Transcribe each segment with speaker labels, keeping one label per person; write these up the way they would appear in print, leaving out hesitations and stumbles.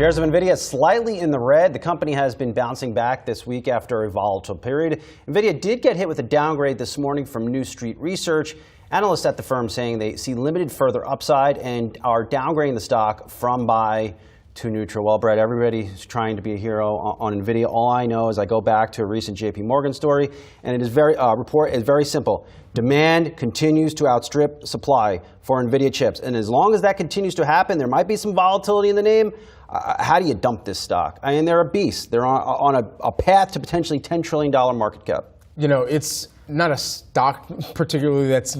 Speaker 1: Shares of NVIDIA slightly in the red. The company has been bouncing back this week after a volatile period. NVIDIA did get hit with a downgrade this morning from New Street Research. Analysts at the firm saying they see limited further upside and are downgrading the stock from buy to neutral. Well, Brett, everybody's trying to be a hero on NVIDIA. All I know is I go back to a recent JP Morgan story, and it is very simple. Demand continues to outstrip supply for NVIDIA chips. And as long as that continues to happen, there might be some volatility in the name. How do you dump this stock? I mean, they're a beast. They're on a path to potentially $10 trillion market cap.
Speaker 2: You know, it's not a stock particularly that's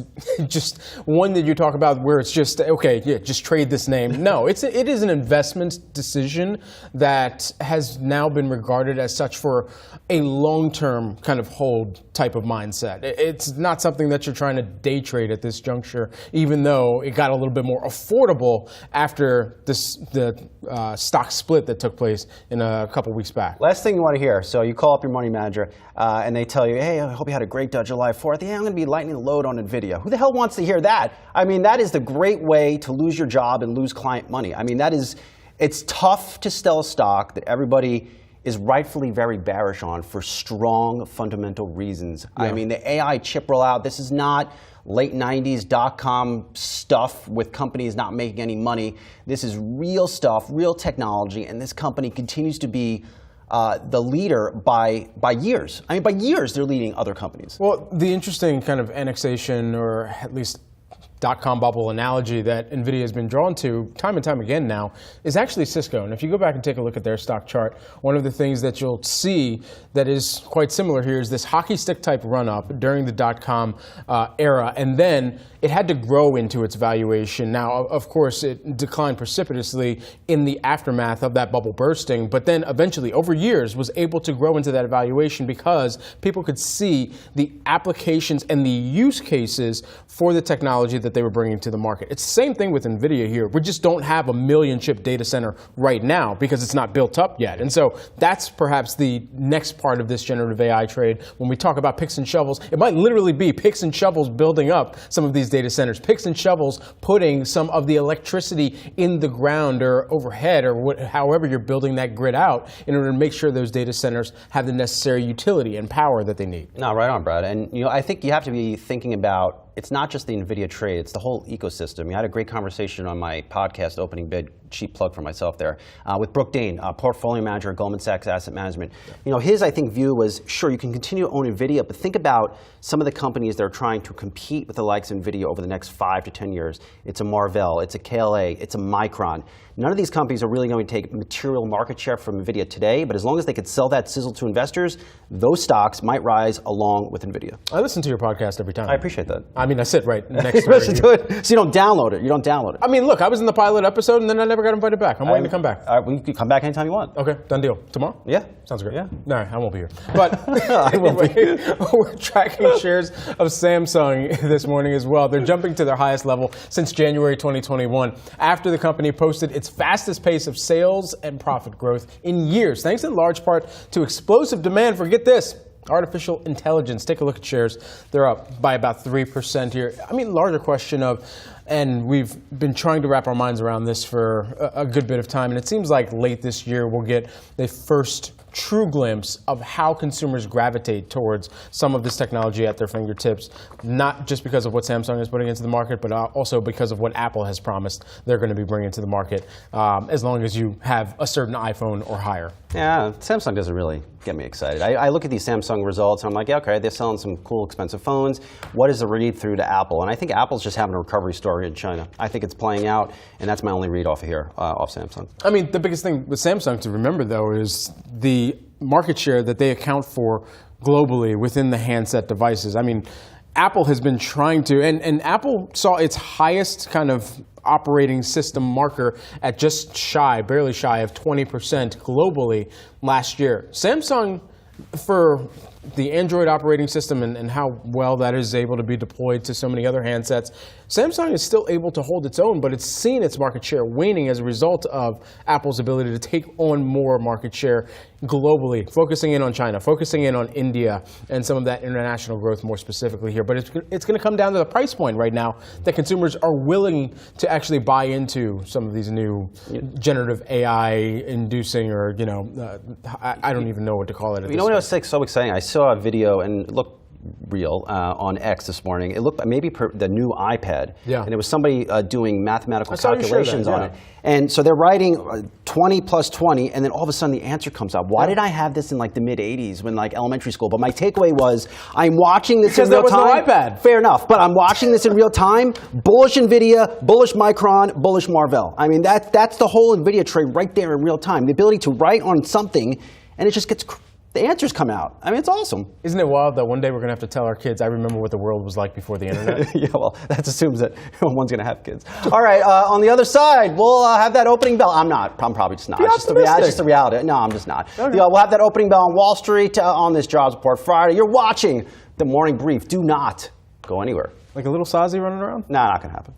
Speaker 2: just one that you talk about where it's just, okay, yeah, just trade this name. No, it is an investment decision that has now been regarded as such for a long-term kind of hold type of mindset. It's not something that you're trying to day trade at this juncture, even though it got a little bit more affordable after the stock split that took place in a couple weeks back.
Speaker 1: Last thing you want to hear, so you call up your money manager and they tell you, hey, I hope you had a great July 4th. Yeah, I'm going to be lightening the load on NVIDIA. Who the hell wants to hear that? I mean, that is the great way to lose your job and lose client money. I mean, it's tough to sell a stock that everybody is rightfully very bearish on for strong fundamental reasons. Yeah. I mean, the AI chip rollout, this is not late 90s dot-com stuff with companies not making any money. This is real stuff, real technology, and this company continues to be the leader by years. I mean, by years, they're leading other companies.
Speaker 2: Well, the interesting kind of annexation, or at least dot-com bubble analogy that NVIDIA has been drawn to time and time again now is actually Cisco. And if you go back and take a look at their stock chart, one of the things that you'll see that is quite similar here is this hockey stick type run-up during the dot-com era, and then it had to grow into its valuation. Now, of course, it declined precipitously in the aftermath of that bubble bursting, but then eventually, over years, was able to grow into that valuation because people could see the applications and the use cases for the technology that they were bringing to the market. It's the same thing with NVIDIA here. We just don't have a 1 million chip data center right now because it's not built up yet. And so that's perhaps the next part of this generative AI trade. When we talk about picks and shovels, it might literally be picks and shovels building up some of these data centers, picks and shovels putting some of the electricity in the ground or overhead or however you're building that grid out in order to make sure those data centers have the necessary utility and power that they need.
Speaker 1: No, right on, Brad. And I think you have to be thinking about it's not just the NVIDIA trade, it's the whole ecosystem. We had a great conversation on my podcast, Opening Bid, cheap plug for myself there, with Brooke Dane, portfolio manager at Goldman Sachs Asset Management. His, I think, view was, sure, you can continue to own NVIDIA, but think about some of the companies that are trying to compete with the likes of NVIDIA over the next 5 to 10 years. It's a Marvell, it's a KLA, it's a Micron. None of these companies are really going to take material market share from NVIDIA today, but as long as they could sell that sizzle to investors, those stocks might rise along with NVIDIA.
Speaker 2: I listen to your podcast every time.
Speaker 1: I appreciate that.
Speaker 2: I mean, I sit right next
Speaker 1: to it. So you don't download it. You don't download it.
Speaker 2: I mean, look, I was in the pilot episode, and then I never got invited back. I'm waiting to come back.
Speaker 1: We can come back anytime you want.
Speaker 2: Okay, done deal. Tomorrow?
Speaker 1: Yeah.
Speaker 2: Sounds great.
Speaker 1: Yeah.
Speaker 2: No, I won't be here. But anyway, we're tracking shares of Samsung this morning as well. They're jumping to their highest level since January 2021 after the company posted its fastest pace of sales and profit growth in years, thanks in large part to explosive demand for, get this, artificial intelligence. Take a look at shares. They're up by about 3% here. I mean, larger question of, and we've been trying to wrap our minds around this for a good bit of time, and it seems like late this year we'll get the first true glimpse of how consumers gravitate towards some of this technology at their fingertips, not just because of what Samsung is putting into the market, but also because of what Apple has promised they're going to be bringing to the market, as long as you have a certain iPhone or higher.
Speaker 1: Yeah, Samsung doesn't really get me excited. I look at these Samsung results and I'm like, yeah, okay, they're selling some cool, expensive phones. What is the read through to Apple? And I think Apple's just having a recovery story in China. I think it's playing out, and that's my only read off of here, off Samsung.
Speaker 2: I mean, the biggest thing with Samsung to remember, though, is the market share that they account for globally within the handset devices. I mean, Apple has been trying to, and Apple saw its highest kind of operating system marker at just barely shy of 20% globally last year. Samsung, for the Android operating system and how well that is able to be deployed to so many other handsets, Samsung is still able to hold its own, but it's seen its market share waning as a result of Apple's ability to take on more market share globally, focusing in on China, focusing in on India, and some of that international growth more specifically here. But it's going to come down to the price point right now that consumers are willing to actually buy into some of these new generative AI inducing, or I don't even know what to call it.
Speaker 1: You know what was so exciting? I saw a video and it looked real on X this morning. It looked maybe the new iPad, and it was somebody doing mathematical calculations on it. And so they're writing 20 plus 20, and then all of a sudden the answer comes out. Why did I have this in like the mid 80s when like elementary school? But my takeaway was I'm watching this in real time.
Speaker 2: Because there was no iPad.
Speaker 1: Fair enough, but I'm watching this in real time. Bullish NVIDIA, bullish Micron, bullish Marvell. I mean that's the whole NVIDIA trade right there in real time. The ability to write on something, and it just gets. The answers come out. I mean, it's awesome.
Speaker 2: Isn't it wild that one day we're going to have to tell our kids, I remember what the world was like before the internet?
Speaker 1: Yeah, well, that assumes that one's going to have kids. All right, on the other side, we'll have that opening bell. I'm probably just not. It's just the reality. No, I'm just not. Okay. We'll have that opening bell on Wall Street on this Jobs Report Friday. You're watching the Morning Brief. Do not go anywhere.
Speaker 2: Like a little Sazi running around?
Speaker 1: No, not going to happen.